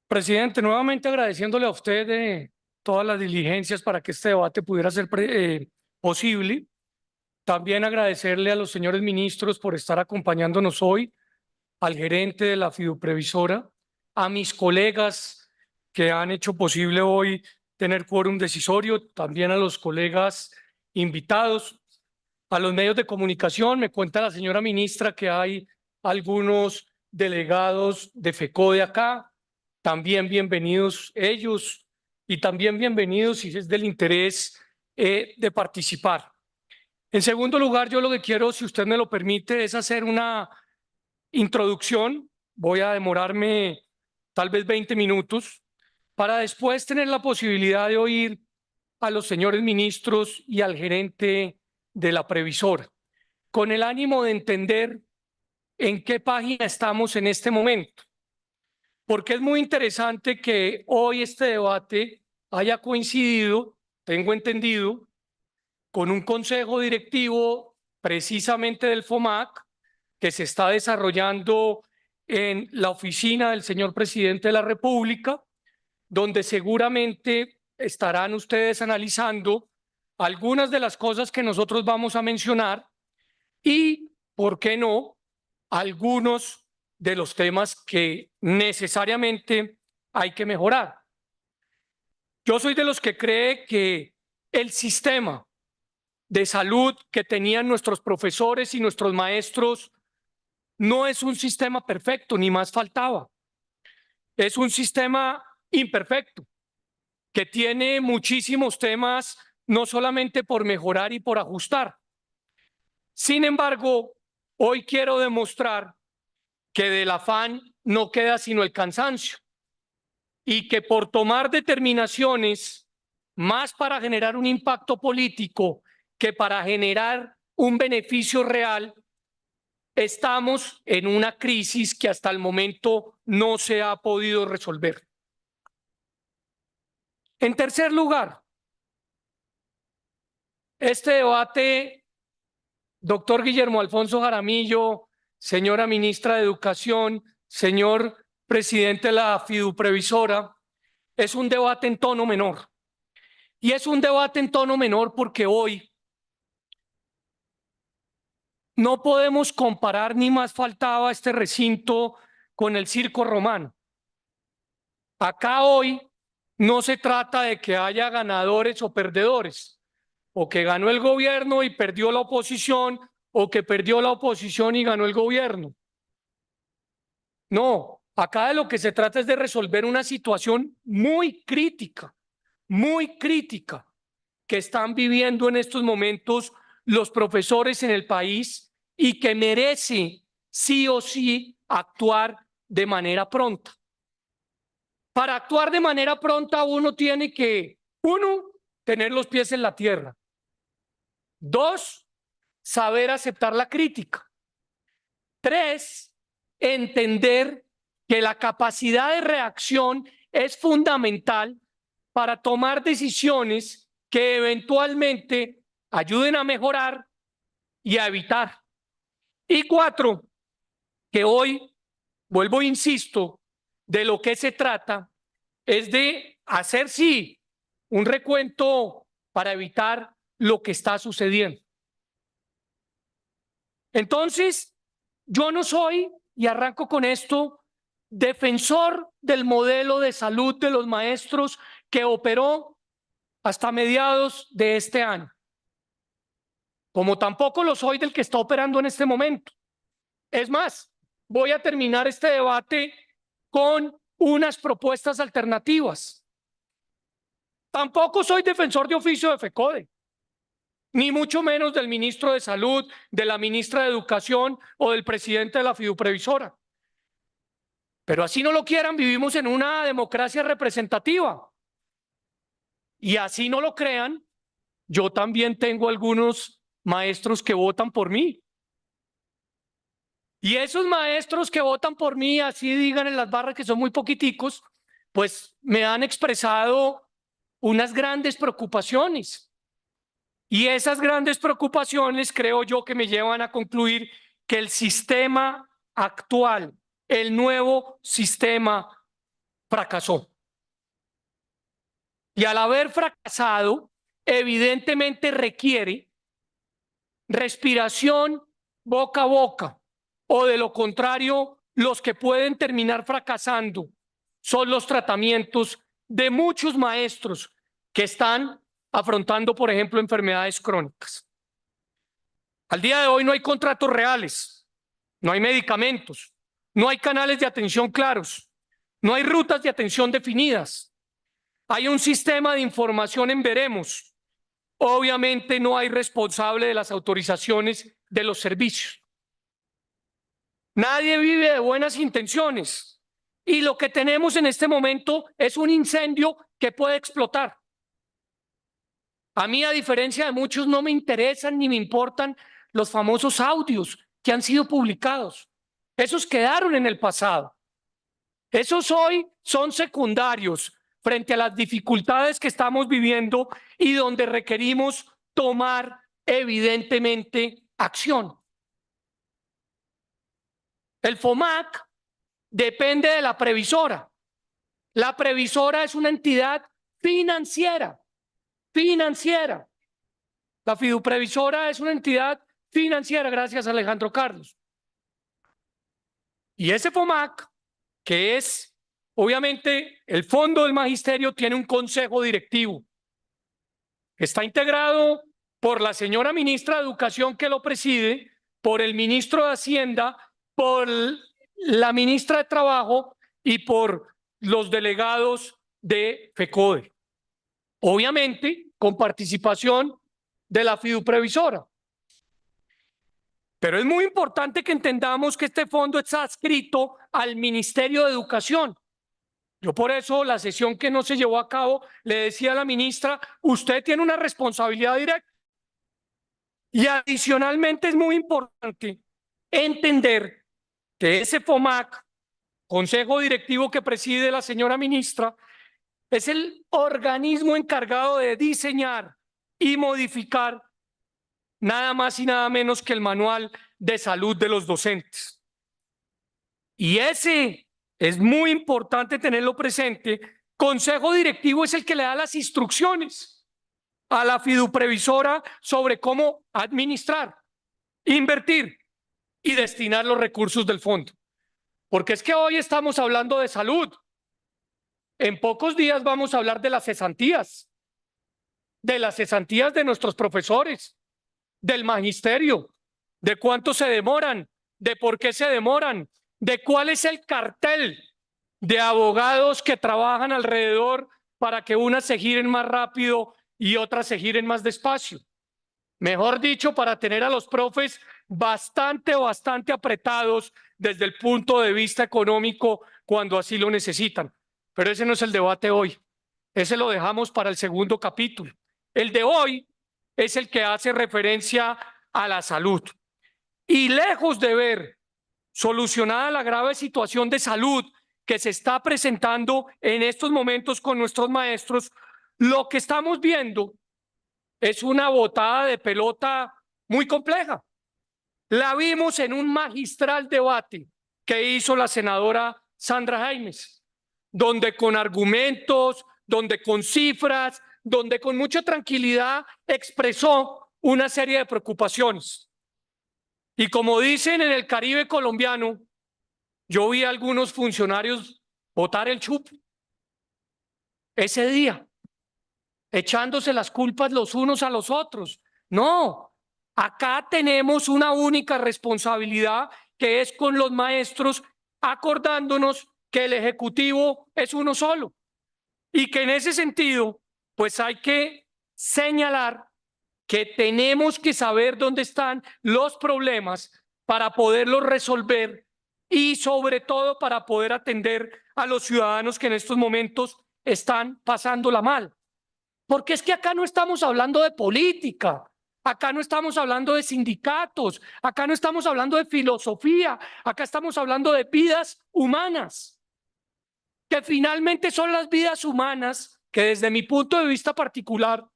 Presidente, nuevamente agradeciéndole a usted todas las diligencias para que este debate pudiera ser posible. También agradecerle a los señores ministros por estar acompañándonos hoy, al gerente de la fiduprevisora, a mis colegas que han hecho posible hoy tener quórum decisorio, también a los colegas invitados, a los medios de comunicación. Me cuenta la señora ministra que hay algunos delegados de FECODE acá. También bienvenidos ellos y también bienvenidos si es del interés de participar. En segundo lugar, yo lo que quiero, si usted me lo permite, es hacer una introducción. Voy a demorarme tal vez 20 minutos para después tener la posibilidad de oír a los señores ministros y al gerente de la previsora, con el ánimo de entender en qué página estamos en este momento, porque es muy interesante que hoy este debate haya coincidido, tengo entendido, con un consejo directivo precisamente del FOMAC que se está desarrollando en la oficina del señor presidente de la República, donde seguramente estarán ustedes analizando algunas de las cosas que nosotros vamos a mencionar y, ¿por qué no?, algunos de los temas que necesariamente hay que mejorar. Yo soy de los que cree que el sistema de salud que tenían nuestros profesores y nuestros maestros no es un sistema perfecto, ni más faltaba. Es un sistema imperfecto que tiene muchísimos temas, no solamente por mejorar y por ajustar. Sin embargo, hoy quiero demostrar que del afán no queda sino el cansancio y que por tomar determinaciones más para generar un impacto político que para generar un beneficio real, estamos en una crisis que hasta el momento no se ha podido resolver. En tercer lugar, este debate, doctor Guillermo Alfonso Jaramillo, señora ministra de Educación, señor presidente de la fiduprevisora, es un debate en tono menor. Y es un debate en tono menor porque hoy no podemos comparar, ni más faltaba, este recinto con el circo romano. Acá hoy no se trata de que haya ganadores o perdedores, o que ganó el gobierno y perdió la oposición, o que perdió la oposición y ganó el gobierno. No, acá de lo que se trata es de resolver una situación muy crítica que están viviendo en estos momentos los profesores en el país y que merece sí o sí actuar de manera pronta. Para actuar de manera pronta uno tiene que, uno, tener los pies en la tierra. Dos, saber aceptar la crítica. Tres, entender que la capacidad de reacción es fundamental para tomar decisiones que eventualmente ayuden a mejorar y a evitar. Y cuatro, que hoy, vuelvo e insisto, de lo que se trata es de hacer, sí, un recuento para evitar lo que está sucediendo. Entonces, yo no soy, y arranco con esto, defensor del modelo de salud de los maestros que operó hasta mediados de este año, como tampoco lo soy del que está operando en este momento. Es más, voy a terminar este debate con unas propuestas alternativas. Tampoco soy defensor de oficio de FECODE, ni mucho menos del ministro de Salud, de la ministra de Educación o del presidente de la fiduprevisora. Pero así no lo quieran, vivimos en una democracia representativa. Y así no lo crean, yo también tengo algunos maestros que votan por mí. Y esos maestros que votan por mí, así digan en las barras que son muy poquiticos, pues me han expresado unas grandes preocupaciones. Y esas grandes preocupaciones creo yo que me llevan a concluir que el sistema actual, el nuevo sistema fracasó. Y al haber fracasado, evidentemente requiere respiración boca a boca, o de lo contrario, los que pueden terminar fracasando son los tratamientos de muchos maestros que están afrontando, por ejemplo, enfermedades crónicas. Al día de hoy no hay contratos reales, no hay medicamentos, no hay canales de atención claros, no hay rutas de atención definidas. Hay un sistema de información en veremos. Obviamente no hay responsable de las autorizaciones de los servicios. Nadie vive de buenas intenciones y lo que tenemos en este momento es un incendio que puede explotar. A mí, a diferencia de muchos, no me interesan ni me importan los famosos audios que han sido publicados. Esos quedaron en el pasado. Esos hoy son secundarios frente a las dificultades que estamos viviendo y donde requerimos tomar evidentemente acción. El FOMAC depende de la previsora. La previsora es una entidad financiera. La fiduprevisora es una entidad financiera, gracias a Alejandro Carlos. Y ese FOMAC, que es obviamente el Fondo del Magisterio, tiene un consejo directivo. Está integrado por la señora ministra de Educación, que lo preside, por el ministro de Hacienda, por la ministra de Trabajo y por los delegados de FECODE. Obviamente, con participación de la fiduprevisora. Pero es muy importante que entendamos que este fondo está adscrito al Ministerio de Educación. Yo por eso, la sesión que no se llevó a cabo, le decía a la ministra, usted tiene una responsabilidad directa. Y adicionalmente es muy importante entender que ese FOMAC, consejo directivo que preside la señora ministra, es el organismo encargado de diseñar y modificar nada más y nada menos que el manual de salud de los docentes. Y ese es muy importante tenerlo presente. Consejo directivo es el que le da las instrucciones a la fiduprevisora sobre cómo administrar, invertir y destinar los recursos del fondo. Porque es que hoy estamos hablando de salud. En pocos días vamos a hablar de las cesantías de nuestros profesores, del magisterio, de cuánto se demoran, de por qué se demoran, de cuál es el cartel de abogados que trabajan alrededor para que unas se giren más rápido y otras se giren más despacio. Mejor dicho, para tener a los profes bastante apretados desde el punto de vista económico cuando así lo necesitan. Pero ese no es el debate hoy. Ese lo dejamos para el segundo capítulo. El de hoy es el que hace referencia a la salud. Y lejos de ver solucionada la grave situación de salud que se está presentando en estos momentos con nuestros maestros, lo que estamos viendo es una botada de pelota muy compleja. La vimos en un magistral debate que hizo la senadora Sandra Jaimes, donde con argumentos, donde con cifras, donde con mucha tranquilidad expresó una serie de preocupaciones. Y como dicen en el Caribe colombiano, yo vi a algunos funcionarios botar el chupo ese día, echándose las culpas los unos a los otros. No, acá tenemos una única responsabilidad, que es con los maestros, acordándonos que el Ejecutivo es uno solo y que en ese sentido, pues hay que señalar que tenemos que saber dónde están los problemas para poderlos resolver y sobre todo para poder atender a los ciudadanos que en estos momentos están pasándola mal. Porque es que acá no estamos hablando de política, acá no estamos hablando de sindicatos, acá no estamos hablando de filosofía, acá estamos hablando de vidas humanas, que finalmente son las vidas humanas que desde mi punto de vista particular,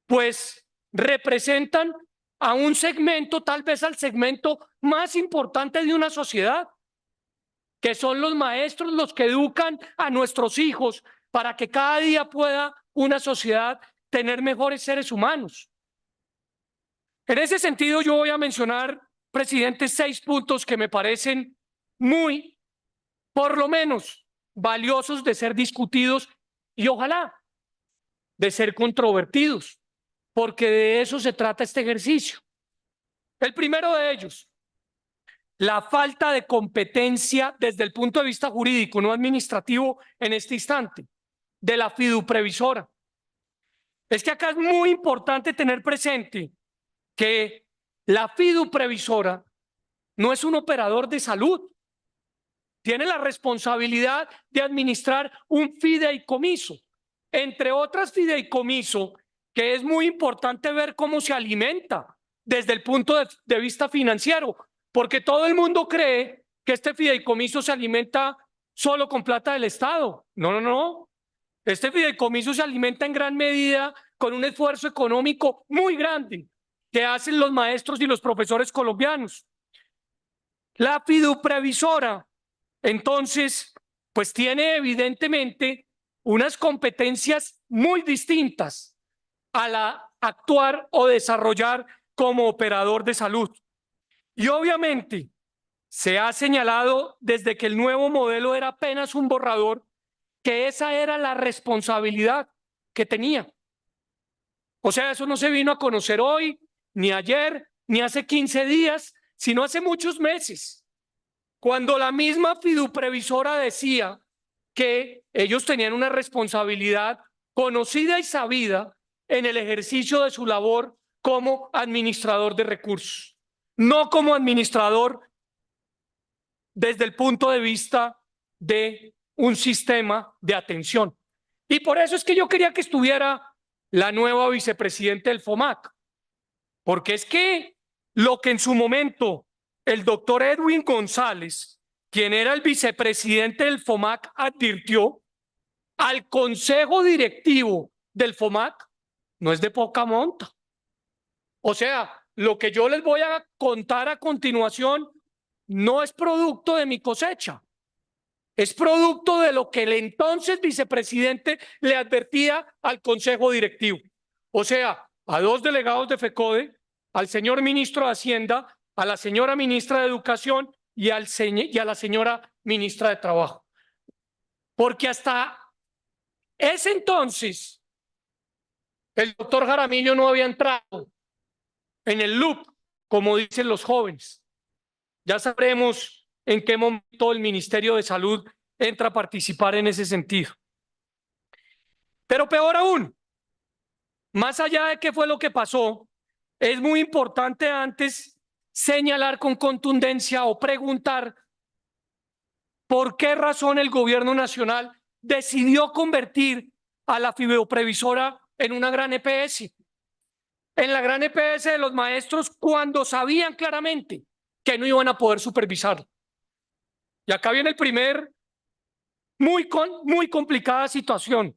pues representan a un segmento, tal vez al segmento más importante de una sociedad. que son los maestros los que educan a nuestros hijos para que cada día pueda una sociedad tener mejores seres humanos. En ese sentido, yo voy a mencionar, presidente, 6 puntos que me parecen muy, por lo menos, valiosos de ser discutidos y ojalá de ser controvertidos, porque de eso se trata este ejercicio. El primero de ellos, la falta de competencia desde el punto de vista jurídico, no administrativo en este instante, de la fiduprevisora. Es que acá es muy importante tener presente que la fiduprevisora no es un operador de salud, tiene la responsabilidad de administrar un fideicomiso, entre otras fideicomiso, que es muy importante ver cómo se alimenta desde el punto de vista financiero, porque todo el mundo cree que este fideicomiso se alimenta solo con plata del Estado. No, no, no. Este fideicomiso se alimenta en gran medida con un esfuerzo económico muy grande que hacen los maestros y los profesores colombianos. La fiduprevisora, entonces, pues tiene evidentemente unas competencias muy distintas a la actuar o desarrollar como operador de salud. Y obviamente se ha señalado desde que el nuevo modelo era apenas un borrador que esa era la responsabilidad que tenía. O sea, eso no se vino a conocer hoy, ni ayer, ni hace 15 días, sino hace muchos meses, cuando la misma fiduprevisora decía que ellos tenían una responsabilidad conocida y sabida en el ejercicio de su labor como administrador de recursos, no como administrador desde el punto de vista de un sistema de atención. Y por eso es que yo quería que estuviera la nueva vicepresidenta del FOMAC, porque es que lo que en su momento el doctor Edwin González, quien era el vicepresidente del FOMAC, advirtió al consejo directivo del FOMAC, no es de poca monta. O sea, lo que yo les voy a contar a continuación no es producto de mi cosecha, es producto de lo que el entonces vicepresidente le advertía al consejo directivo. O sea, a 2 delegados de FECODE, al señor ministro de Hacienda, a la señora ministra de Educación y a la señora ministra de Trabajo. Porque hasta ese entonces el doctor Jaramillo no había entrado en el loop, como dicen los jóvenes. Ya sabremos en qué momento el Ministerio de Salud entra a participar en ese sentido. Pero peor aún, más allá de qué fue lo que pasó, es muy importante antes señalar con contundencia o preguntar por qué razón el gobierno nacional decidió convertir a la fiduprevisora en una gran EPS. En la gran EPS de los maestros cuando sabían claramente que no iban a poder supervisarlo. Y acá viene el primer, muy complicada situación.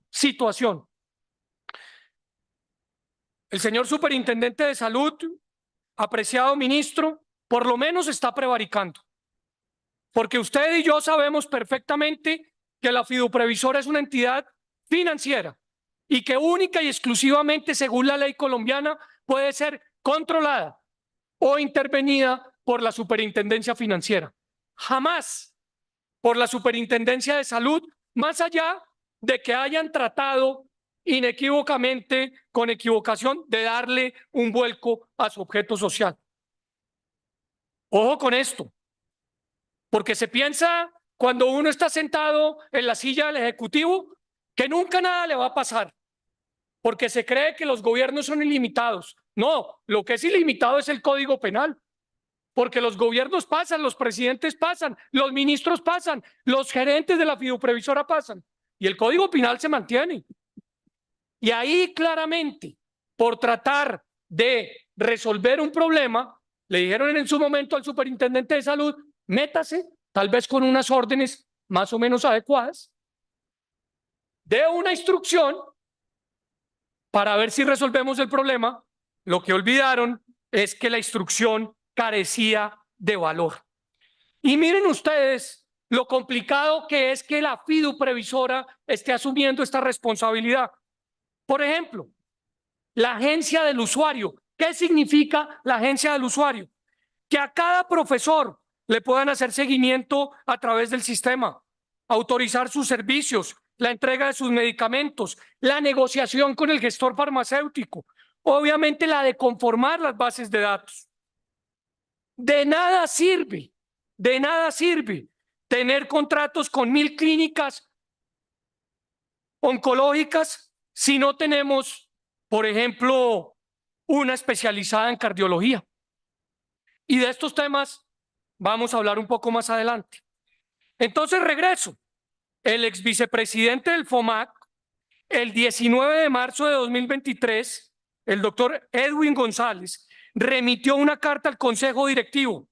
El señor superintendente de salud, apreciado ministro, por lo menos está prevaricando. Porque usted y yo sabemos perfectamente que la fiduprevisora es una entidad financiera y que única y exclusivamente, según la ley colombiana, puede ser controlada o intervenida por la superintendencia financiera. Jamás por la superintendencia de salud, más allá de que hayan tratado inequívocamente, con equivocación, de darle un vuelco a su objeto social. Ojo con esto, porque se piensa cuando uno está sentado en la silla del Ejecutivo que nunca nada le va a pasar, porque se cree que los gobiernos son ilimitados. No, lo que es ilimitado es el Código Penal, porque los gobiernos pasan, los presidentes pasan, los ministros pasan, los gerentes de la fiduprevisora pasan, y el Código Penal se mantiene. Y ahí claramente, por tratar de resolver un problema, le dijeron en su momento al superintendente de salud, métase, tal vez con unas órdenes más o menos adecuadas, dé una instrucción para ver si resolvemos el problema. Lo que olvidaron es que la instrucción carecía de valor. Y miren ustedes lo complicado que es que la fiduprevisora esté asumiendo esta responsabilidad. Por ejemplo, la agencia del usuario. ¿Qué significa la agencia del usuario? Que a cada profesor le puedan hacer seguimiento a través del sistema, autorizar sus servicios, la entrega de sus medicamentos, la negociación con el gestor farmacéutico, obviamente la de conformar las bases de datos. De nada sirve tener contratos con 1000 clínicas oncológicas si no tenemos, por ejemplo, una especializada en cardiología. Y de estos temas vamos a hablar un poco más adelante. Entonces regreso. El ex vicepresidente del FOMAC, el 19 de marzo de 2023, el doctor Edwin González, remitió una carta al Consejo Directivo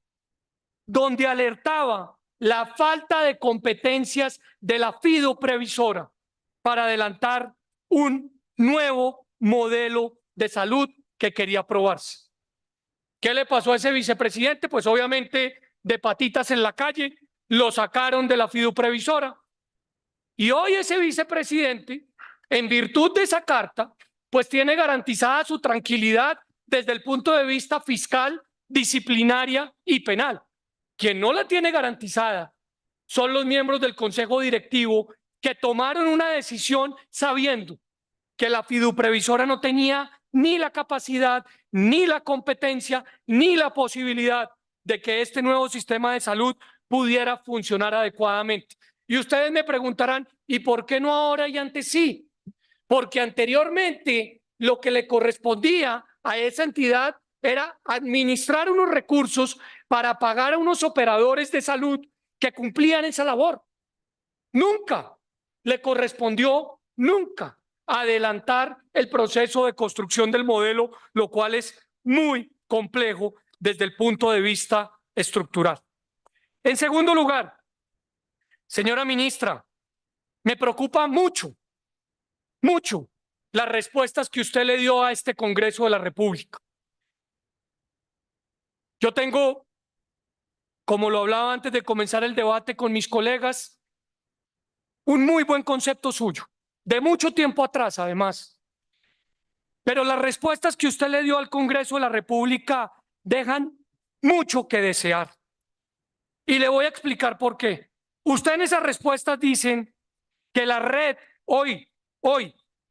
donde alertaba la falta de competencias de la fiduprevisora para adelantar un nuevo modelo de salud que quería aprobarse. ¿Qué le pasó a ese vicepresidente? Pues obviamente de patitas en la calle, lo sacaron de la fiduprevisora. Y hoy ese vicepresidente, en virtud de esa carta, pues tiene garantizada su tranquilidad desde el punto de vista fiscal, disciplinaria y penal. Quien no la tiene garantizada son los miembros del Consejo Directivo que tomaron una decisión sabiendo que la fiduprevisora no tenía ni la capacidad, ni la competencia, ni la posibilidad de que este nuevo sistema de salud pudiera funcionar adecuadamente. Y ustedes me preguntarán, ¿y por qué no ahora y antes sí? Porque anteriormente lo que le correspondía a esa entidad era administrar unos recursos para pagar a unos operadores de salud que cumplían esa labor. Nunca le correspondió, nunca, adelantar el proceso de construcción del modelo, lo cual es muy complejo desde el punto de vista estructural. En segundo lugar, señora ministra, me preocupa mucho las respuestas que usted le dio a este Congreso de la República. Yo tengo, como lo hablaba antes de comenzar el debate con mis colegas, un muy buen concepto suyo, de mucho tiempo atrás además. Pero las respuestas que usted le dio al Congreso de la República dejan mucho que desear. Y le voy a explicar por qué. Usted en esas respuestas dicen que la red hoy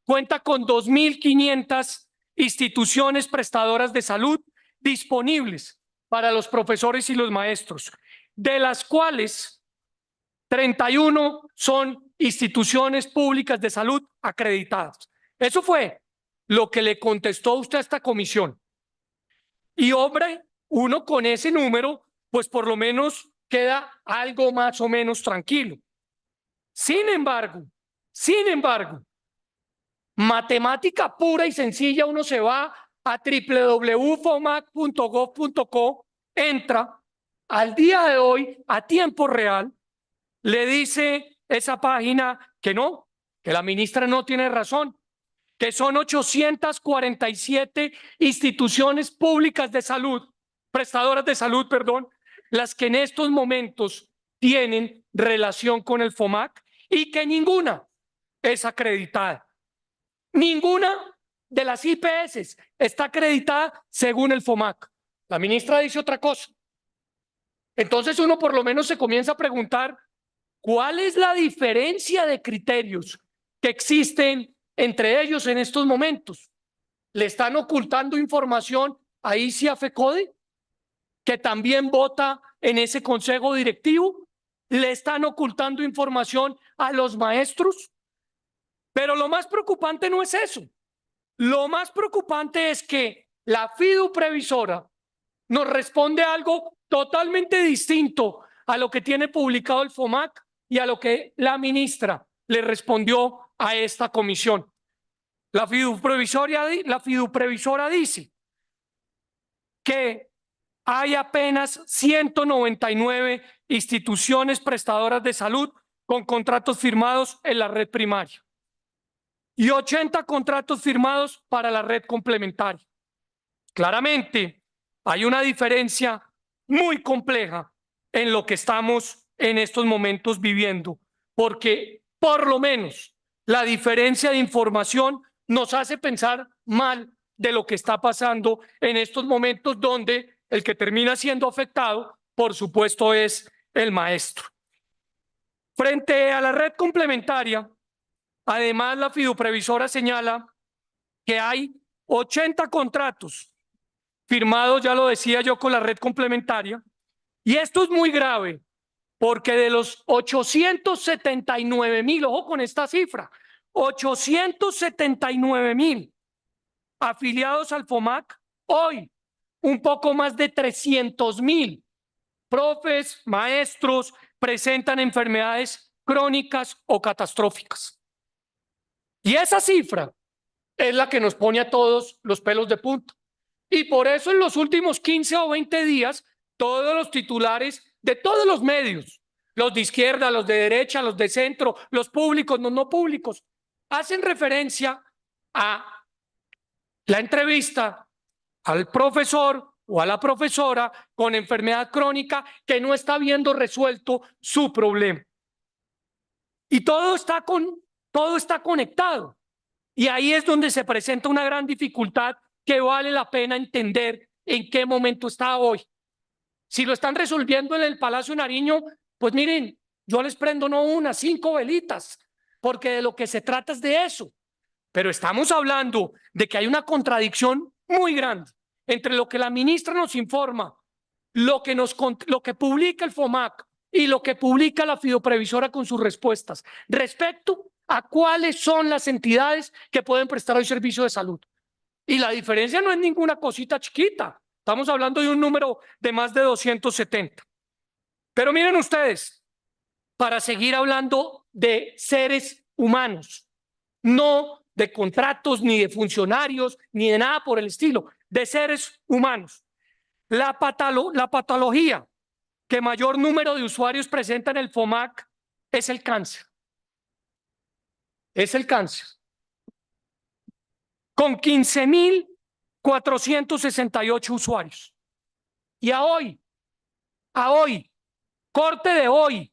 cuenta con 2.500 instituciones prestadoras de salud disponibles para los profesores y los maestros, de las cuales 31 son instituciones públicas de salud acreditadas. Eso fue lo que le contestó usted a esta comisión. Y hombre, uno con ese número, pues por lo menos queda algo más o menos tranquilo. Sin embargo, matemática pura y sencilla, uno se va a www.fomac.gov.co, entra al día de hoy a tiempo real, le dice esa página que no, que la ministra no tiene razón, que son 847 instituciones públicas de salud, prestadoras de salud, perdón, las que en estos momentos tienen relación con el FOMAC y que ninguna es acreditada. Ninguna de las IPS está acreditada según el FOMAC. La ministra dice otra cosa. Entonces uno por lo menos se comienza a preguntar ¿cuál es la diferencia de criterios que existen entre ellos en estos momentos? ¿Le están ocultando información a ICIA FECODE, que también vota en ese consejo directivo? ¿Le están ocultando información a los maestros? Pero lo más preocupante no es eso. Lo más preocupante es que la fiduprevisora nos responde algo totalmente distinto a lo que tiene publicado el FOMAC y a lo que la ministra le respondió a esta comisión. La fiduprevisora dice que hay apenas 199 instituciones prestadoras de salud con contratos firmados en la red primaria y 80 contratos firmados para la red complementaria. Claramente hay una diferencia muy compleja en lo que estamos en estos momentos viviendo, porque por lo menos la diferencia de información nos hace pensar mal de lo que está pasando en estos momentos, donde el que termina siendo afectado, por supuesto, es el maestro. Frente a la red complementaria, además, la fiduprevisora señala que hay 80 contratos firmados, ya lo decía yo, con la red complementaria, y esto es muy grave, porque de los 879,000, ojo con esta cifra, 879,000 afiliados al FOMAC, hoy un poco más de 300,000 profes, maestros presentan enfermedades crónicas o catastróficas. Y esa cifra es la que nos pone a todos los pelos de punta. Y por eso en los últimos 15 o 20 días, todos los titulares de todos los medios, los de izquierda, los de derecha, los de centro, los públicos, los no públicos, hacen referencia a la entrevista al profesor o a la profesora con enfermedad crónica que no está viendo resuelto su problema. Y todo está conectado. Y ahí es donde se presenta una gran dificultad que vale la pena entender en qué momento está hoy. Si lo están resolviendo en el Palacio Nariño, pues miren, yo les prendo no una, 5 velitas, porque de lo que se trata es de eso. Pero estamos hablando de que hay una contradicción muy grande entre lo que la ministra nos informa, lo que publica el FOMAC y lo que publica la fiduprevisora con sus respuestas respecto a cuáles son las entidades que pueden prestar hoy servicio de salud. Y la diferencia no es ninguna cosita chiquita. Estamos hablando de un número de más de 270. Pero miren ustedes, para seguir hablando de seres humanos, no de contratos, ni de funcionarios, ni de nada por el estilo, de seres humanos. La patología que mayor número de usuarios presenta en el FOMAC es el cáncer. Es el cáncer. Con 15,468 usuarios. Y a hoy, corte de hoy,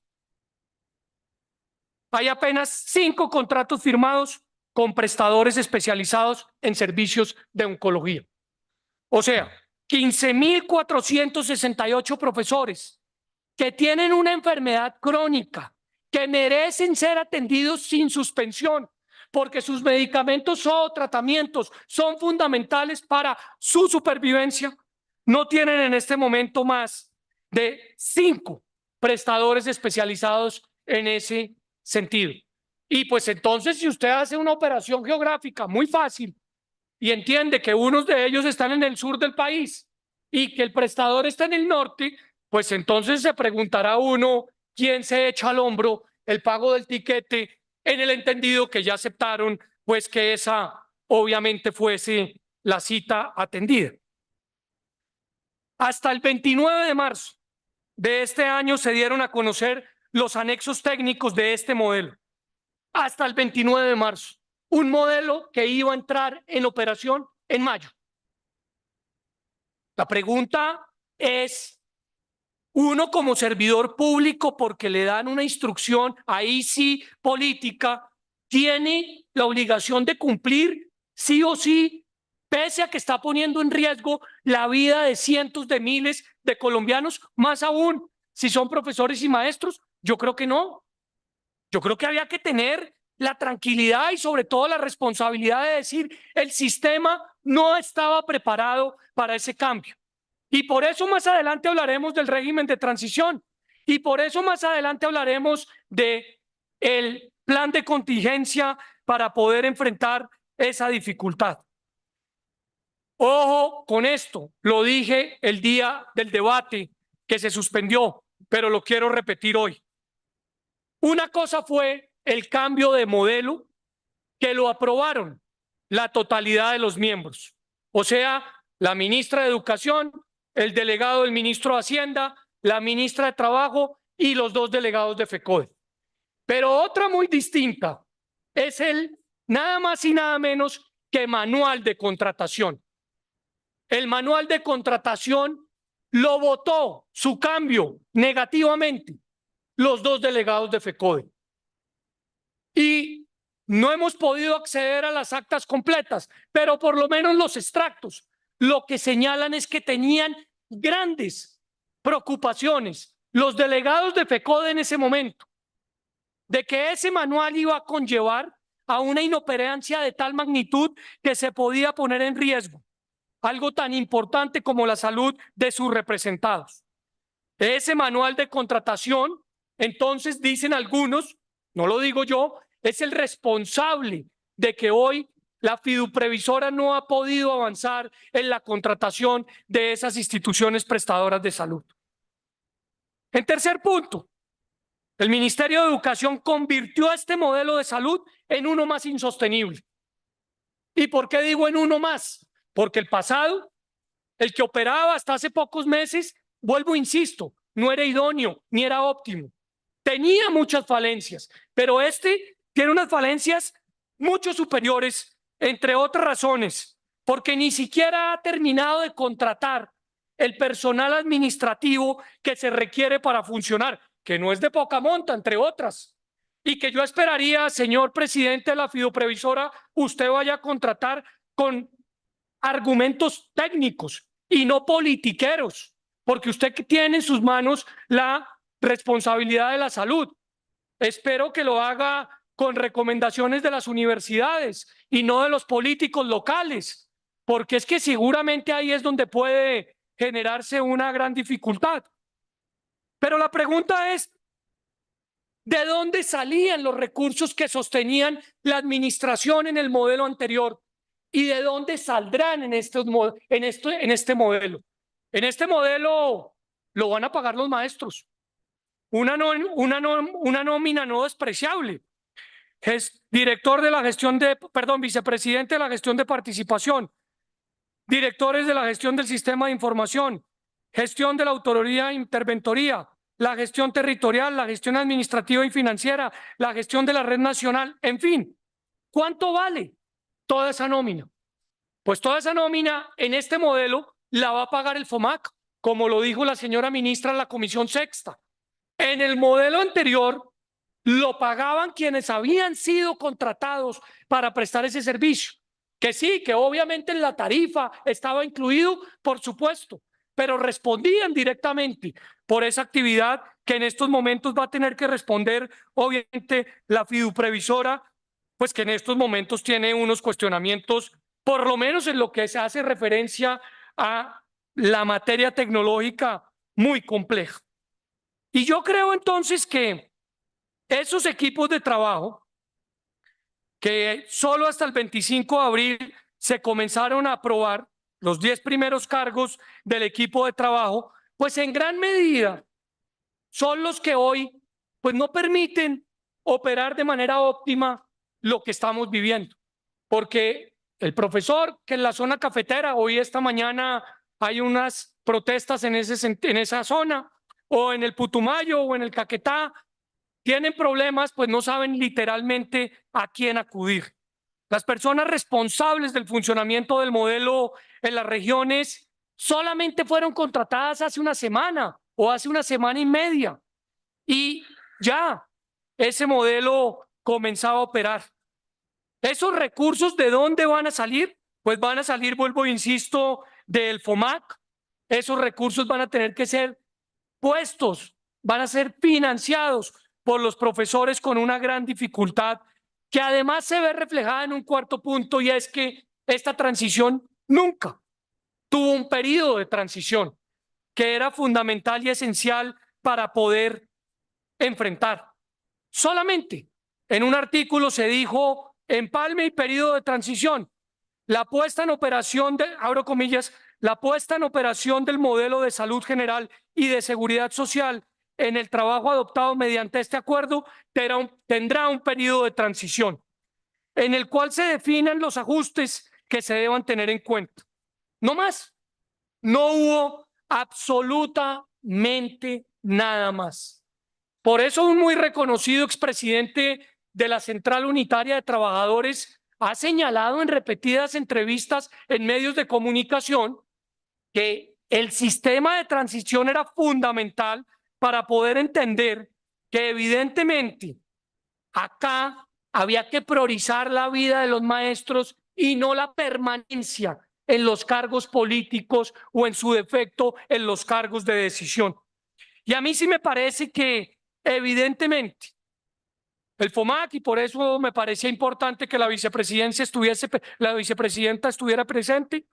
hay apenas 5 contratos firmados con prestadores especializados en servicios de oncología. O sea, 15,468 profesores que tienen una enfermedad crónica, que merecen ser atendidos sin suspensión, porque sus medicamentos o tratamientos son fundamentales para su supervivencia, no tienen en este momento más de 5 prestadores especializados en ese sentido. Y pues entonces, si usted hace una operación geográfica muy fácil y entiende que unos de ellos están en el sur del país y que el prestador está en el norte, pues entonces se preguntará uno quién se echa al hombro el pago del tiquete, en el entendido que ya aceptaron pues que esa obviamente fuese la cita atendida. Hasta el 29 de marzo de este año se dieron a conocer los anexos técnicos de este modelo. Hasta el 29 de marzo. Un modelo que iba a entrar en operación en mayo. La pregunta es, uno como servidor público, porque le dan una instrucción, ahí sí política, tiene la obligación de cumplir sí o sí, pese a que está poniendo en riesgo la vida de cientos de miles de colombianos, más aún si son profesores y maestros. Yo creo que no. Yo creo que había que tener la tranquilidad y sobre todo la responsabilidad de decir el sistema no estaba preparado para ese cambio. Y por eso más adelante hablaremos del régimen de transición y por eso más adelante hablaremos de el plan de contingencia para poder enfrentar esa dificultad. Ojo con esto, lo dije el día del debate que se suspendió, pero lo quiero repetir hoy. Una cosa fue el cambio de modelo que lo aprobaron la totalidad de los miembros, o sea, la ministra de Educación, el delegado del ministro de Hacienda, la ministra de Trabajo y los 2 delegados de FECODE. Pero otra muy distinta es el nada más y nada menos que manual de contratación. El manual de contratación lo votó su cambio negativamente los dos delegados de FECODE. Y no hemos podido acceder a las actas completas, pero por lo menos los extractos lo que señalan es que tenían grandes preocupaciones los delegados de FECODE en ese momento, de que ese manual iba a conllevar a una inoperancia de tal magnitud que se podía poner en riesgo algo tan importante como la salud de sus representados. Ese manual de contratación, entonces dicen algunos, no lo digo yo, es el responsable de que hoy la fiduprevisora no ha podido avanzar en la contratación de esas instituciones prestadoras de salud. En tercer punto, el Ministerio de Educación convirtió a este modelo de salud en uno más insostenible. ¿Y por qué digo en uno más? Porque el pasado, el que operaba hasta hace pocos meses, vuelvo, insisto, no era idóneo ni era óptimo. Tenía muchas falencias, pero este tiene unas falencias mucho superiores, entre otras razones, porque ni siquiera ha terminado de contratar el personal administrativo que se requiere para funcionar, que no es de poca monta, entre otras, y que yo esperaría, señor presidente de la fiduprevisora, usted vaya a contratar con argumentos técnicos y no politiqueros, porque usted tiene en sus manos la responsabilidad de la salud. Espero que lo haga con recomendaciones de las universidades y no de los políticos locales, porque es que seguramente ahí es donde puede generarse una gran dificultad. Pero la pregunta es, ¿de dónde salían los recursos que sostenían la administración en el modelo anterior? ¿Y de dónde saldrán en este modelo? En este modelo lo van a pagar los maestros. Una nómina no despreciable. Es director de la gestión de, vicepresidente de la gestión de participación, directores de la gestión del sistema de información, gestión de la autoridad interventoría, la gestión territorial, la gestión administrativa y financiera, la gestión de la red nacional, en fin. ¿Cuánto vale toda esa nómina? Pues toda esa nómina en este modelo la va a pagar el FOMAC, como lo dijo la señora ministra en la Comisión Sexta. En el modelo anterior lo pagaban quienes habían sido contratados para prestar ese servicio. Que sí, que obviamente en la tarifa estaba incluido, por supuesto, pero respondían directamente por esa actividad que en estos momentos va a tener que responder, obviamente, la fiduprevisora, pues que en estos momentos tiene unos cuestionamientos, por lo menos en lo que se hace referencia a la materia tecnológica muy compleja. Y yo creo entonces que esos equipos de trabajo, que solo hasta el 25 de abril se comenzaron a aprobar los 10 primeros cargos del equipo de trabajo, pues en gran medida son los que hoy pues no permiten operar de manera óptima lo que estamos viviendo. Porque el profesor que en la zona cafetera, hoy esta mañana hay unas protestas en esa zona, o en el Putumayo o en el Caquetá, tienen problemas, pues no saben literalmente a quién acudir. Las personas responsables del funcionamiento del modelo en las regiones solamente fueron contratadas hace una semana o hace una semana y media y ya ese modelo comenzaba a operar. ¿Esos recursos de dónde van a salir? Pues van a salir, vuelvo e insisto, del FOMAC. Esos recursos van a tener que ser puestos, van a ser financiados por los profesores con una gran dificultad, que además se ve reflejada en un cuarto punto, y es que esta transición nunca tuvo un periodo de transición que era fundamental y esencial para poder enfrentar. Solamente en un artículo se dijo empalme y periodo de transición. La puesta en operación de, abro comillas, la puesta en operación del modelo de salud general y de seguridad social en el trabajo adoptado mediante este acuerdo tendrá un periodo de transición en el cual se definan los ajustes que se deban tener en cuenta. No más, no hubo absolutamente nada más. Por eso un muy reconocido expresidente de la Central Unitaria de Trabajadores ha señalado en repetidas entrevistas en medios de comunicación que el sistema de transición era fundamental para poder entender que evidentemente acá había que priorizar la vida de los maestros y no la permanencia en los cargos políticos o en su defecto en los cargos de decisión. Y a mí sí me parece que evidentemente el FOMAC, y por eso me parecía importante que la vicepresidenta estuviera presente,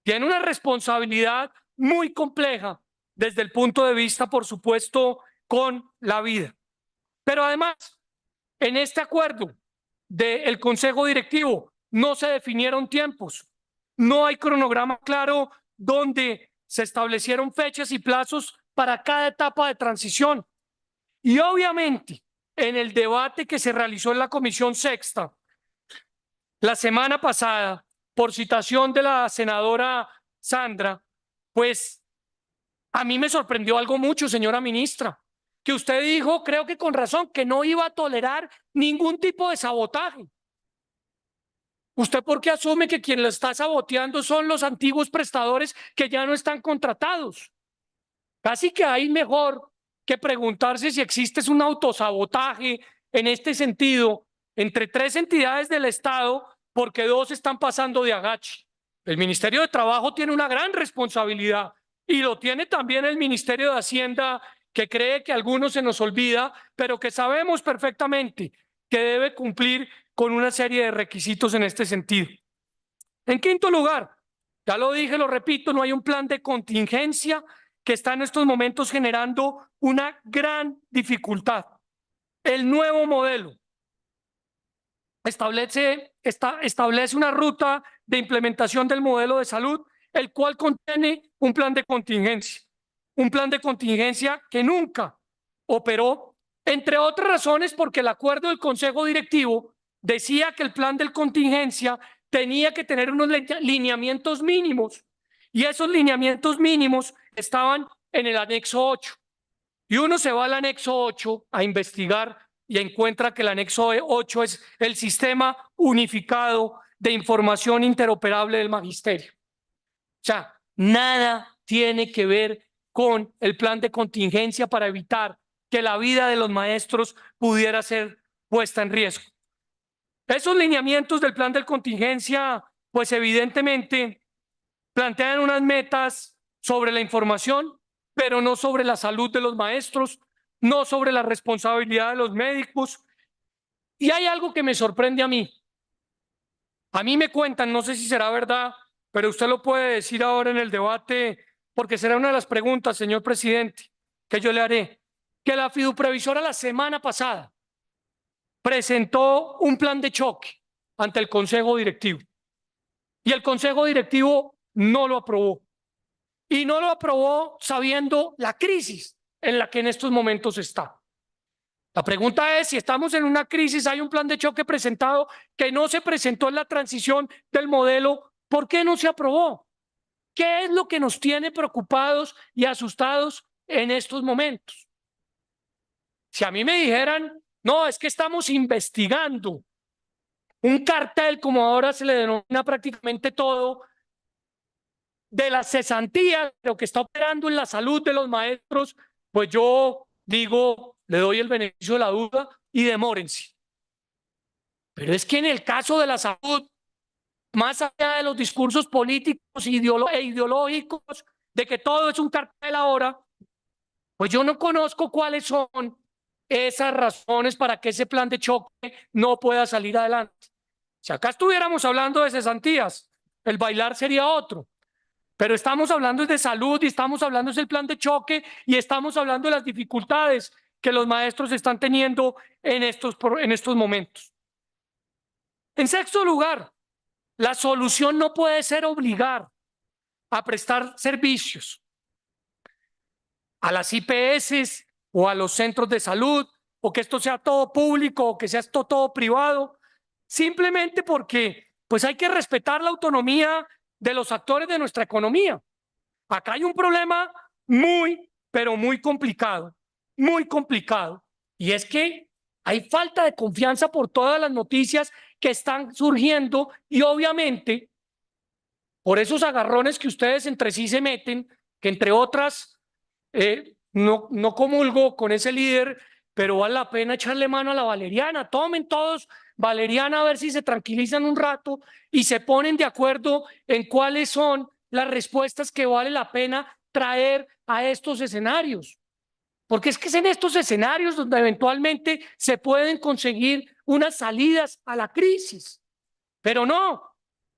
tiene una responsabilidad muy compleja desde el punto de vista, por supuesto, con la vida. Pero además, en este acuerdo del Consejo Directivo no se definieron tiempos, no hay cronograma claro donde se establecieron fechas y plazos para cada etapa de transición. Y obviamente, en el debate que se realizó en la Comisión Sexta la semana pasada, por citación de la senadora Sandra, pues a mí me sorprendió algo mucho, señora ministra, que usted dijo, creo que con razón, que no iba a tolerar ningún tipo de sabotaje. ¿Usted por qué asume que quien lo está saboteando son los antiguos prestadores que ya no están contratados? Casi que hay mejor que preguntarse si existe un autosabotaje en este sentido entre tres entidades del Estado, porque dos están pasando de agache. El Ministerio de Trabajo tiene una gran responsabilidad y lo tiene también el Ministerio de Hacienda, que cree que a algunos se nos olvida, pero que sabemos perfectamente que debe cumplir con una serie de requisitos en este sentido. En quinto lugar, ya lo dije, lo repito, no hay un plan de contingencia que está en estos momentos generando una gran dificultad. El nuevo modelo establece una ruta de implementación del modelo de salud, el cual contiene un plan de contingencia que nunca operó, entre otras razones porque el acuerdo del Consejo Directivo decía que el plan de contingencia tenía que tener unos lineamientos mínimos, y esos lineamientos mínimos estaban en el anexo 8. Y uno se va al anexo 8 a investigar y encuentra que el anexo 8 es el Sistema Unificado de Información Interoperable del Magisterio. O sea, nada tiene que ver con el plan de contingencia para evitar que la vida de los maestros pudiera ser puesta en riesgo. Esos lineamientos del plan de contingencia, pues evidentemente plantean unas metas sobre la información, pero no sobre la salud de los maestros, no sobre la responsabilidad de los médicos. Y hay algo que me sorprende a mí. A mí me cuentan, no sé si será verdad, pero usted lo puede decir ahora en el debate, porque será una de las preguntas, señor presidente, que yo le haré, que la fiduprevisora la semana pasada presentó un plan de choque ante el Consejo Directivo y el Consejo Directivo no lo aprobó. Y no lo aprobó sabiendo la crisis en la que en estos momentos está. La pregunta es, si estamos en una crisis, hay un plan de choque presentado que no se presentó en la transición del modelo, ¿por qué no se aprobó? ¿Qué es lo que nos tiene preocupados y asustados en estos momentos? Si a mí me dijeran, no, es que estamos investigando un cartel, como ahora se le denomina prácticamente todo, de la cesantía, lo que está operando en la salud de los maestros, pues yo digo, le doy el beneficio de la duda y demórense. Pero es que en el caso de la salud, más allá de los discursos políticos e ideológicos de que todo es un cartel ahora, pues yo no conozco cuáles son esas razones para que ese plan de choque no pueda salir adelante. Si acá estuviéramos hablando de cesantías, el bailar sería otro. Pero estamos hablando de salud y estamos hablando del plan de choque y estamos hablando de las dificultades que los maestros están teniendo en estos momentos. En sexto lugar, la solución no puede ser obligar a prestar servicios a las IPS o a los centros de salud, o que esto sea todo público o que sea esto todo privado, simplemente porque pues hay que respetar la autonomía de los actores de nuestra economía. Acá hay un problema muy, pero muy complicado, y es que hay falta de confianza por todas las noticias que están surgiendo y obviamente por esos agarrones que ustedes entre sí se meten, que entre otras no comulgo con ese líder, pero vale la pena echarle mano a la valeriana. Tomen todos valeriana a ver si se tranquilizan un rato y se ponen de acuerdo en cuáles son las respuestas que vale la pena traer a estos escenarios. Porque es que es en estos escenarios donde eventualmente se pueden conseguir unas salidas a la crisis. Pero no,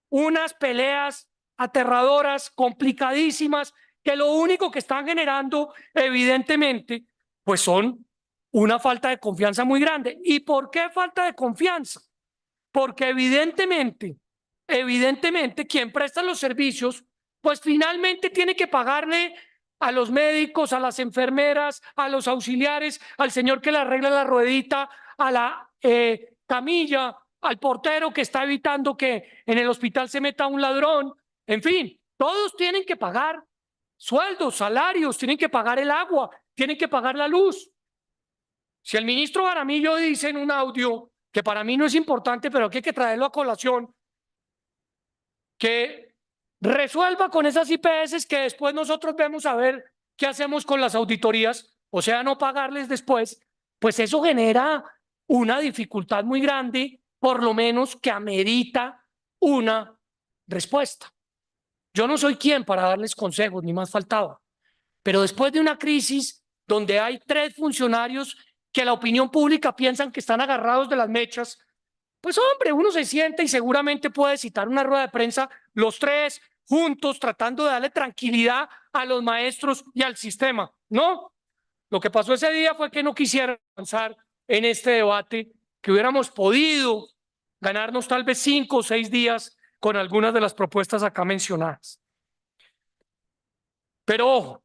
unas peleas aterradoras, complicadísimas, que lo único que están generando, evidentemente, pues son una falta de confianza muy grande. ¿Y por qué falta de confianza? Porque evidentemente, quien presta los servicios, pues finalmente tiene que pagarle a los médicos, a las enfermeras, a los auxiliares, al señor que le arregla la ruedita, a la camilla, al portero que está evitando que en el hospital se meta un ladrón. En fin, todos tienen que pagar sueldos, salarios, tienen que pagar el agua, tienen que pagar la luz. Si el ministro Jaramillo dice en un audio, que para mí no es importante, pero que hay que traerlo a colación, que resuelva con esas IPS que después nosotros vemos a ver qué hacemos con las auditorías, o sea, no pagarles después, pues eso genera una dificultad muy grande, por lo menos que amerita una respuesta. Yo no soy quien para darles consejos, ni más faltaba, pero después de una crisis donde hay 3 funcionarios que la opinión pública piensan que están agarrados de las mechas, pues hombre, uno se siente y seguramente puede citar una rueda de prensa, los 3 juntos tratando de darle tranquilidad a los maestros y al sistema. No, lo que pasó ese día fue que no quisieron avanzar en este debate, que hubiéramos podido ganarnos tal vez 5 o 6 días con algunas de las propuestas acá mencionadas. Pero ojo,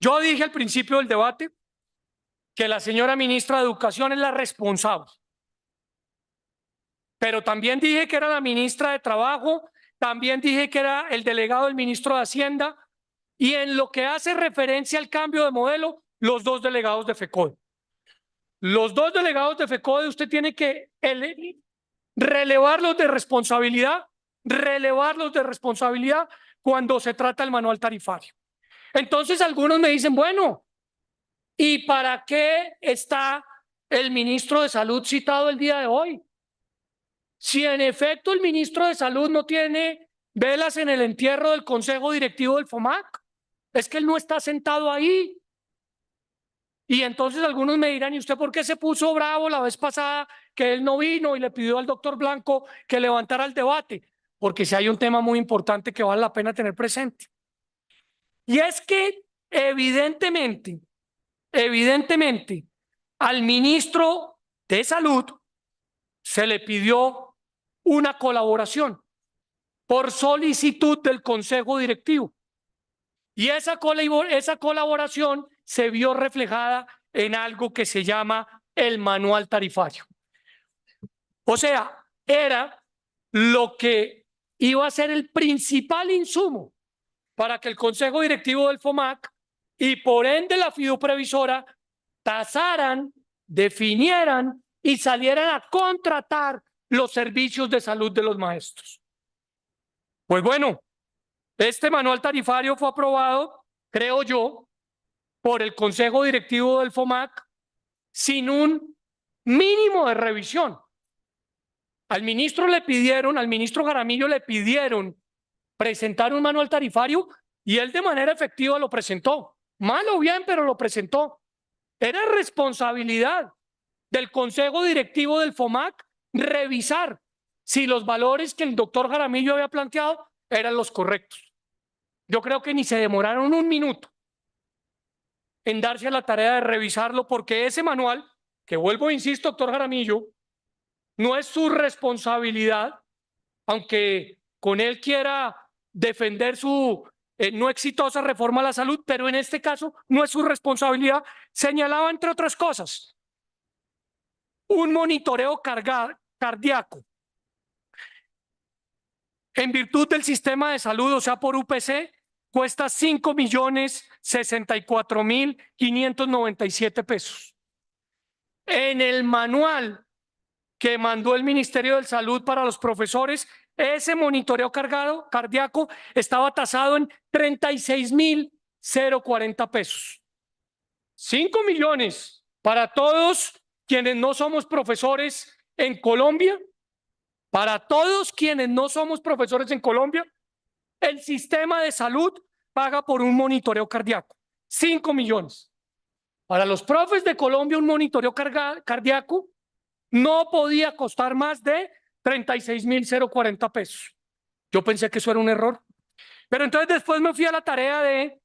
yo dije al principio del debate que la señora ministra de Educación es la responsable. Pero también dije que era la ministra de Trabajo, también dije que era el delegado del ministro de Hacienda, y en lo que hace referencia al cambio de modelo, los 2 delegados de FECODE. Los 2 delegados de FECODE usted tiene que relevarlos de responsabilidad cuando se trata del manual tarifario. Entonces algunos me dicen, bueno, ¿y para qué está el ministro de Salud citado el día de hoy? Si en efecto el ministro de Salud no tiene velas en el entierro del Consejo Directivo del FOMAC, es que él no está sentado ahí. Y entonces algunos me dirán, ¿y usted por qué se puso bravo la vez pasada que él no vino y le pidió al doctor Blanco que levantara el debate? Porque si hay un tema muy importante que vale la pena tener presente. Y es que evidentemente, al ministro de Salud se le pidió una colaboración por solicitud del Consejo Directivo. Y esa colaboración se vio reflejada en algo que se llama el manual tarifario. O sea, era lo que iba a ser el principal insumo para que el Consejo Directivo del FOMAC y por ende la fiduprevisora tasaran, definieran y salieran a contratar los servicios de salud de los maestros. Pues bueno, este manual tarifario fue aprobado, creo yo, por el Consejo Directivo del FOMAC sin un mínimo de revisión. Al ministro Jaramillo le pidieron presentar un manual tarifario y él de manera efectiva lo presentó. Mal o bien, pero lo presentó. Era responsabilidad del Consejo Directivo del FOMAC revisar si los valores que el doctor Jaramillo había planteado eran los correctos. Yo creo que ni se demoraron un minuto en darse a la tarea de revisarlo, porque ese manual, que vuelvo e insisto, doctor Jaramillo, no es su responsabilidad, aunque con él quiera defender su no exitosa reforma a la salud, pero en este caso no es su responsabilidad. Señalaba, entre otras cosas, un monitoreo cardíaco en virtud del sistema de salud, o sea, por UPC, cuesta 5.064.597 pesos. En el manual que mandó el Ministerio de Salud para los profesores, ese monitoreo cardíaco estaba tasado en 36.040 pesos. 5 millones para todos quienes no somos profesores en Colombia. Para todos quienes no somos profesores en Colombia, el sistema de salud paga por un monitoreo cardíaco. 5 millones. Para los profes de Colombia, un monitoreo cardíaco no podía costar más de 36.040 pesos. Yo pensé que eso era un error. Pero entonces después me fui a la tarea de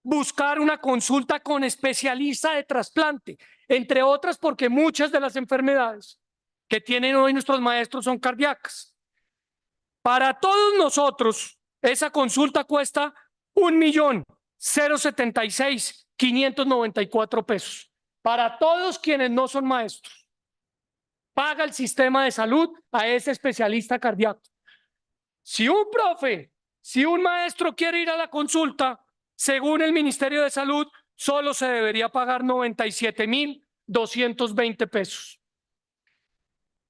buscar una consulta con especialista de trasplante, entre otras porque muchas de las enfermedades que tienen hoy nuestros maestros son cardíacas. Para todos nosotros, esa consulta cuesta 1.076.594 pesos. Para todos quienes no son maestros, paga el sistema de salud a ese especialista cardíaco. Si un profe, si un maestro quiere ir a la consulta, según el Ministerio de Salud, solo se debería pagar 97.220 pesos.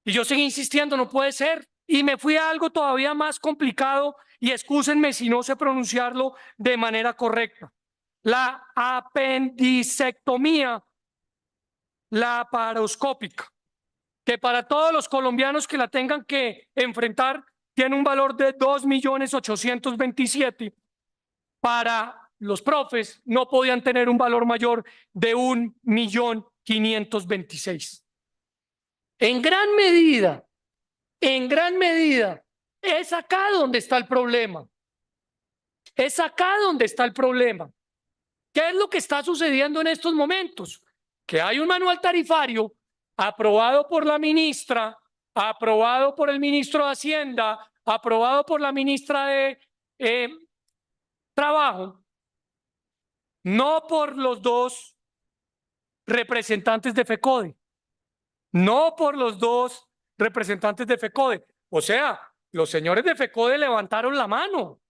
Y yo seguí insistiendo, no puede ser. Y me fui a algo todavía más complicado, y excúsenme si no sé pronunciarlo de manera correcta. La apendicectomía laparoscópica, que para todos los colombianos que la tengan que enfrentar, tiene un valor de 2.827.000. Para los profes no podían tener un valor mayor de 1.526.000. En gran medida, es acá donde está el problema. Es acá donde está el problema. ¿Qué es lo que está sucediendo en estos momentos? Que hay un manual tarifario aprobado por la ministra, aprobado por el ministro de Hacienda, aprobado por la ministra de Trabajo, no por los dos representantes de FECODE, no por los dos representantes de FECODE. O sea, los señores de FECODE levantaron la mano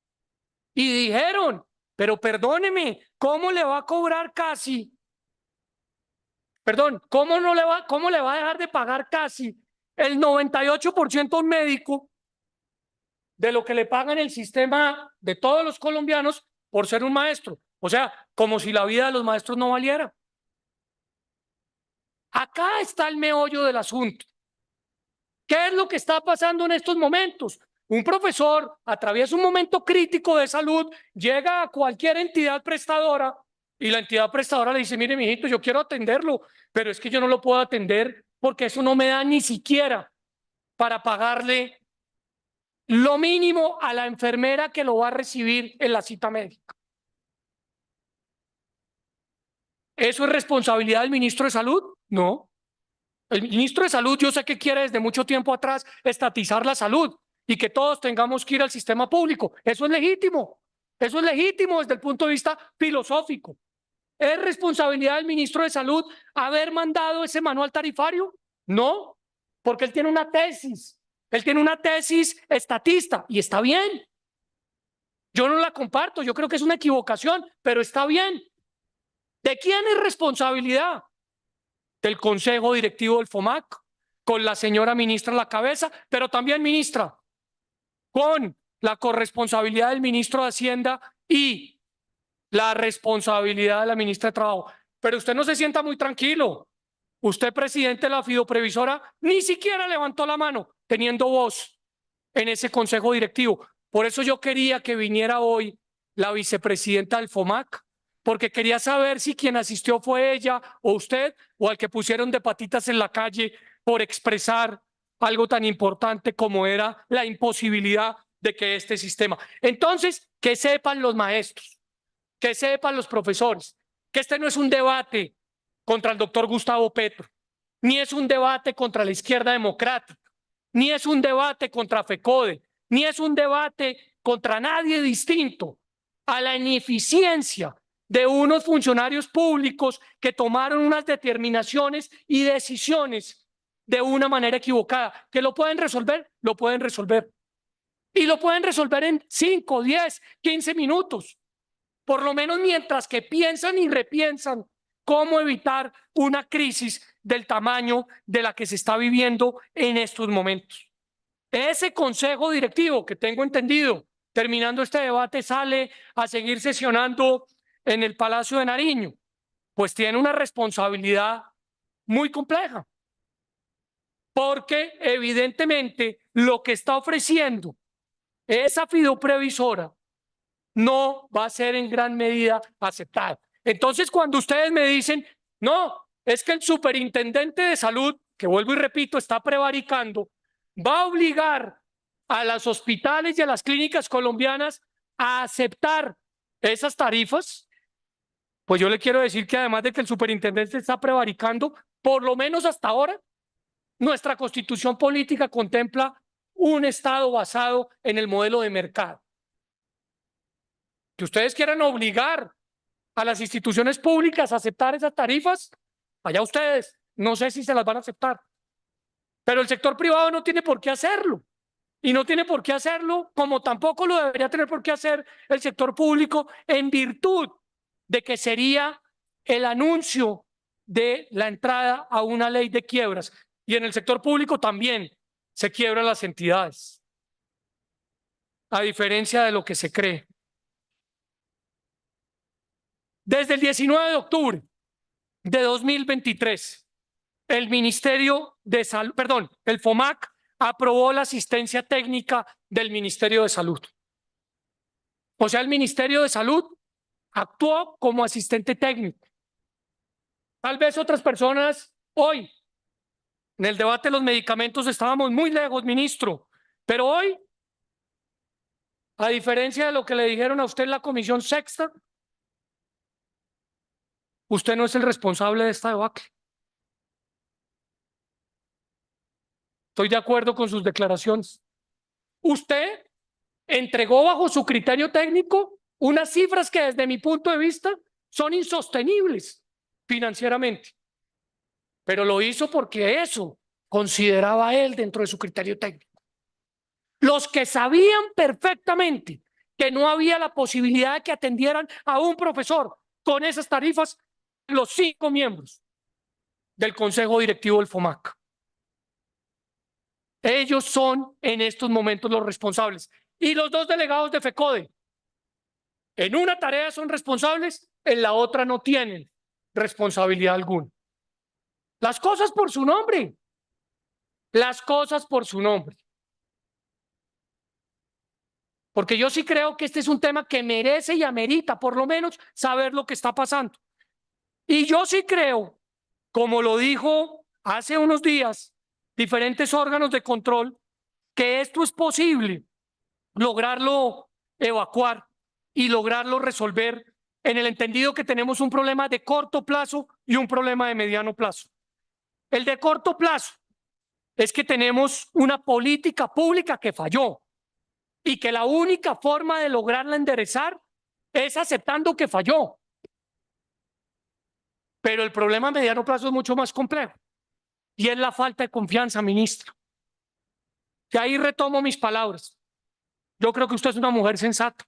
y dijeron, pero perdóneme, ¿cómo le va a cobrar casi? Perdón, ¿cómo le va a dejar de pagar casi el 98% a un médico de lo que le pagan el sistema de todos los colombianos por ser un maestro? O sea, como si la vida de los maestros no valiera. Acá está el meollo del asunto. ¿Qué es lo que está pasando en estos momentos? Un profesor atraviesa un momento crítico de salud, llega a cualquier entidad prestadora y la entidad prestadora le dice, mire, mijito, yo quiero atenderlo, pero es que yo no lo puedo atender porque eso no me da ni siquiera para pagarle lo mínimo a la enfermera que lo va a recibir en la cita médica. ¿Eso es responsabilidad del ministro de Salud? No. El ministro de Salud, yo sé que quiere desde mucho tiempo atrás estatizar la salud y que todos tengamos que ir al sistema público. Eso es legítimo. Eso es legítimo desde el punto de vista filosófico. ¿Es responsabilidad del ministro de Salud haber mandado ese manual tarifario? No, porque él tiene una tesis. Él tiene una tesis estatista y está bien. Yo no la comparto, yo creo que es una equivocación, pero está bien. ¿De quién es responsabilidad? Del Consejo Directivo del FOMAC, con la señora ministra a la cabeza, pero también, ministra, con la corresponsabilidad del ministro de Hacienda y la responsabilidad de la ministra de Trabajo. Pero usted no se sienta muy tranquilo. Usted, presidente de la fidoprevisora, ni siquiera levantó la mano teniendo voz en ese consejo directivo. Por eso yo quería que viniera hoy la vicepresidenta del FOMAC, porque quería saber si quien asistió fue ella o usted, o al que pusieron de patitas en la calle por expresar algo tan importante como era la imposibilidad de que este sistema. Entonces, que sepan los maestros, que sepan los profesores, que este no es un debate contra el doctor Gustavo Petro, ni es un debate contra la izquierda democrática, ni es un debate contra FECODE, ni es un debate contra nadie distinto a la ineficiencia de unos funcionarios públicos que tomaron unas determinaciones y decisiones de una manera equivocada. ¿Que lo pueden resolver? Lo pueden resolver. Y lo pueden resolver en 5, 10, 15 minutos. Por lo menos mientras que piensan y repiensan cómo evitar una crisis del tamaño de la que se está viviendo en estos momentos. Ese consejo directivo, que tengo entendido, terminando este debate, sale a seguir sesionando en el Palacio de Nariño. pues tiene una responsabilidad muy compleja, porque evidentemente lo que está ofreciendo esa fiduprevisora no va a ser en gran medida aceptado. Entonces, cuando ustedes me dicen, no, es que el superintendente de salud, que vuelvo y repito, está prevaricando, va a obligar a los hospitales y a las clínicas colombianas a aceptar esas tarifas, pues yo le quiero decir que además de que el superintendente está prevaricando, por lo menos hasta ahora, nuestra constitución política contempla un Estado basado en el modelo de mercado. Que ustedes quieran obligar a las instituciones públicas a aceptar esas tarifas, allá ustedes, no sé si se las van a aceptar. Pero el sector privado no tiene por qué hacerlo. Y no tiene por qué hacerlo, como tampoco lo debería tener por qué hacer el sector público, en virtud de que sería el anuncio de la entrada a una ley de quiebras. Y en el sector público también se quiebran las entidades, a diferencia de lo que se cree. Desde el 19 de octubre de 2023, el Ministerio de Salud, perdón, el FOMAC aprobó la asistencia técnica del Ministerio de Salud. O sea, el Ministerio de Salud actuó como asistente técnico. Tal vez otras personas hoy, en el debate de los medicamentos estábamos muy lejos, ministro, pero hoy, a diferencia de lo que le dijeron a usted en la Comisión Sexta, usted no es el responsable de esta debacle. Estoy de acuerdo con sus declaraciones. Usted entregó bajo su criterio técnico unas cifras que desde mi punto de vista son insostenibles financieramente, pero lo hizo porque eso consideraba él dentro de su criterio técnico. Los que sabían perfectamente que no había la posibilidad de que atendieran a un profesor con esas tarifas, los 5 miembros del Consejo Directivo del FOMAC. Ellos son en estos momentos los responsables. Y los 2 delegados de FECODE, en una tarea son responsables, en la otra no tienen responsabilidad alguna. Las cosas por su nombre. Las cosas por su nombre. Porque yo sí creo que este es un tema que merece y amerita por lo menos saber lo que está pasando. Y yo sí creo, como lo dijo hace unos días diferentes órganos de control, que esto es posible lograrlo evacuar y lograrlo resolver en el entendido que tenemos un problema de corto plazo y un problema de mediano plazo. El de corto plazo es que tenemos una política pública que falló y que la única forma de lograrla enderezar es aceptando que falló. Pero el problema a mediano plazo es mucho más complejo y es la falta de confianza, ministro. Y ahí retomo mis palabras. Yo creo que usted es una mujer sensata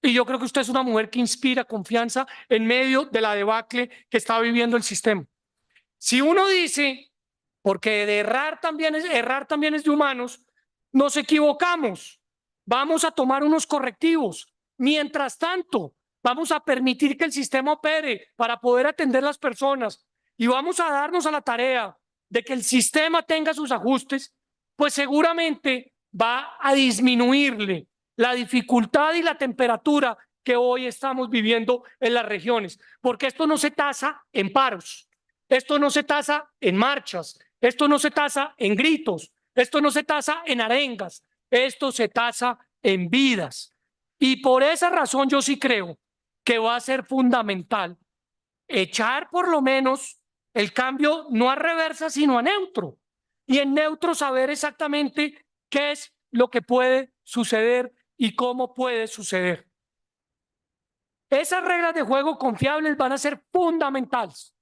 y yo creo que usted es una mujer que inspira confianza en medio de la debacle que está viviendo el sistema. Si uno dice, porque de errar también es de humanos, nos equivocamos, vamos a tomar unos correctivos. Mientras tanto, vamos a permitir que el sistema opere para poder atender a las personas y vamos a darnos a la tarea de que el sistema tenga sus ajustes, pues seguramente va a disminuirle la dificultad y la temperatura que hoy estamos viviendo en las regiones, porque esto no se tasa en paros, esto no se tasa en marchas, esto no se tasa en gritos, esto no se tasa en arengas, esto se tasa en vidas. Y por esa razón yo sí creo que va a ser fundamental echar por lo menos el cambio no a reversa, sino a neutro. Y en neutro saber exactamente qué es lo que puede suceder y cómo puede suceder. Esas reglas de juego confiables van a ser fundamentales.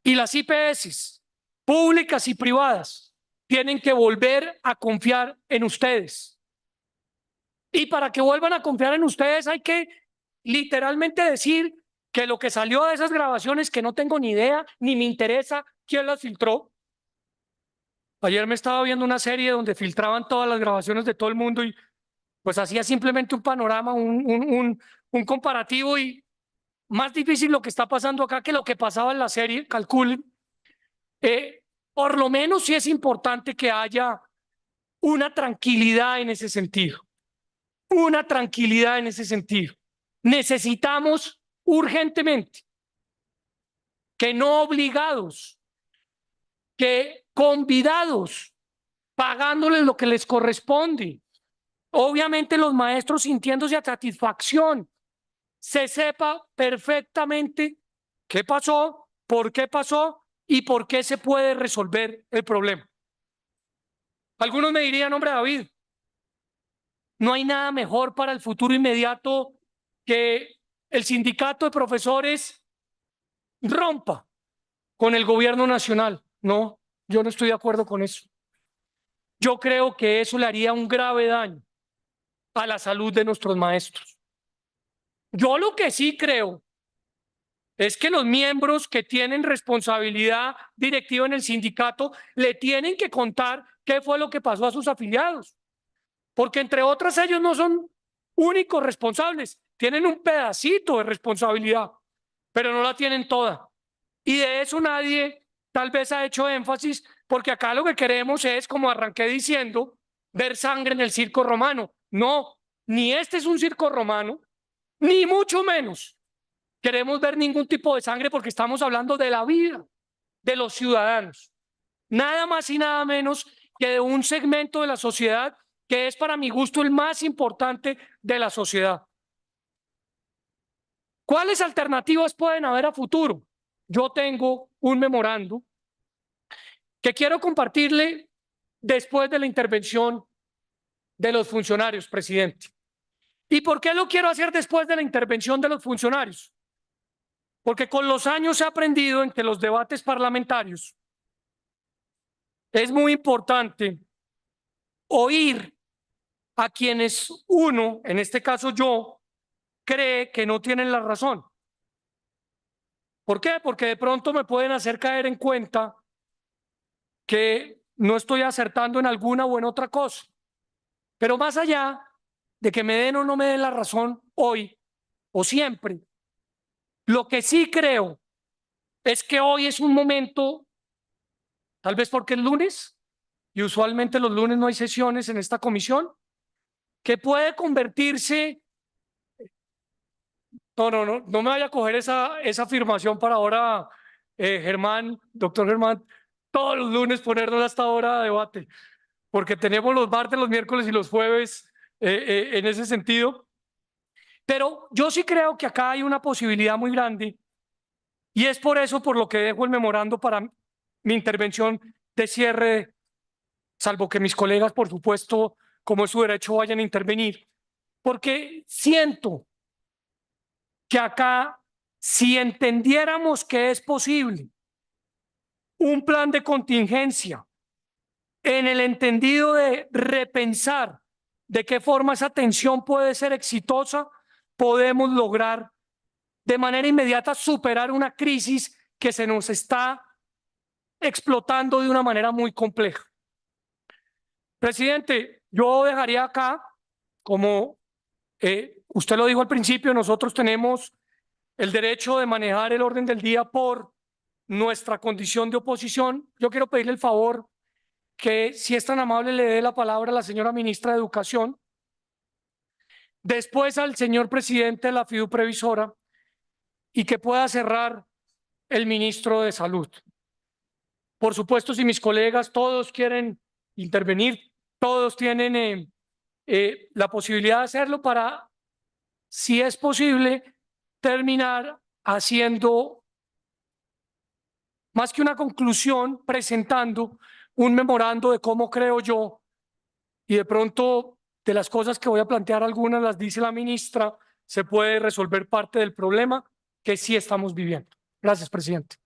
Y las IPS, públicas y privadas, tienen que volver a confiar en ustedes. Y para que vuelvan a confiar en ustedes hay que literalmente decir que lo que salió de esas grabaciones, que no tengo ni idea, ni me interesa quién las filtró. Ayer me estaba viendo una serie donde filtraban todas las grabaciones de todo el mundo y pues hacía simplemente un panorama, un comparativo y más difícil lo que está pasando acá que lo que pasaba en la serie, calculen. Por lo menos sí es importante que haya una tranquilidad en ese sentido, una tranquilidad en ese sentido. Necesitamos urgentemente que no obligados, que convidados, pagándoles lo que les corresponde. Obviamente los maestros sintiéndose a satisfacción, se sepa perfectamente qué pasó y por qué se puede resolver el problema. Algunos me dirían, hombre David, no hay nada mejor para el futuro inmediato que el sindicato de profesores rompa con el gobierno nacional. No, yo no estoy de acuerdo con eso. Yo creo que eso le haría un grave daño a la salud de nuestros maestros. Yo lo que sí creo es que los miembros que tienen responsabilidad directiva en el sindicato le tienen que contar qué fue lo que pasó a sus afiliados, porque entre otras ellos no son únicos responsables, tienen un pedacito de responsabilidad, pero no la tienen toda. Y de eso nadie tal vez ha hecho énfasis, porque acá lo que queremos es, como arranqué diciendo, ver sangre en el circo romano. No, ni este es un circo romano, ni mucho menos queremos ver ningún tipo de sangre, porque estamos hablando de la vida de los ciudadanos. Nada más y nada menos que de un segmento de la sociedad que es, para mi gusto, el más importante de la sociedad. ¿Cuáles alternativas pueden haber a futuro? Yo tengo un memorando que quiero compartirle después de la intervención de los funcionarios, presidente. ¿Y por qué lo quiero hacer después de la intervención de los funcionarios? Porque con los años he aprendido en que los debates parlamentarios es muy importante oír a quienes uno, en este caso yo, cree que no tienen la razón. ¿Por qué? Porque de pronto me pueden hacer caer en cuenta que no estoy acertando en alguna o en otra cosa. Pero más allá de que me den o no me den la razón hoy o siempre, lo que sí creo es que hoy es un momento, tal vez porque es lunes, y usualmente los lunes no hay sesiones en esta comisión, que puede convertirse. No me vaya a coger esa afirmación para ahora, Germán, doctor Germán, todos los lunes ponernos hasta ahora a debate, porque tenemos los martes, los miércoles y los jueves en ese sentido. Pero yo sí creo que acá hay una posibilidad muy grande, y es por eso por lo que dejo el memorando para mi intervención de cierre, salvo que mis colegas, por supuesto, como es su derecho, vayan a intervenir, porque siento que acá, si entendiéramos que es posible un plan de contingencia en el entendido de repensar de qué forma esa atención puede ser exitosa, podemos lograr de manera inmediata superar una crisis que se nos está explotando de una manera muy compleja. Presidente, yo dejaría acá, como usted lo dijo al principio, nosotros tenemos el derecho de manejar el orden del día por nuestra condición de oposición. Yo quiero pedirle el favor que, si es tan amable, le dé la palabra a la señora ministra de Educación, después al señor presidente de la FIDU Previsora, y que pueda cerrar el ministro de Salud. Por supuesto, si mis colegas todos quieren intervenir, todos tienen la posibilidad de hacerlo para, si es posible, terminar haciendo más que una conclusión, presentando un memorando de cómo creo yo, y de pronto de las cosas que voy a plantear, algunas las dice la ministra, se puede resolver parte del problema que sí estamos viviendo. Gracias, presidente.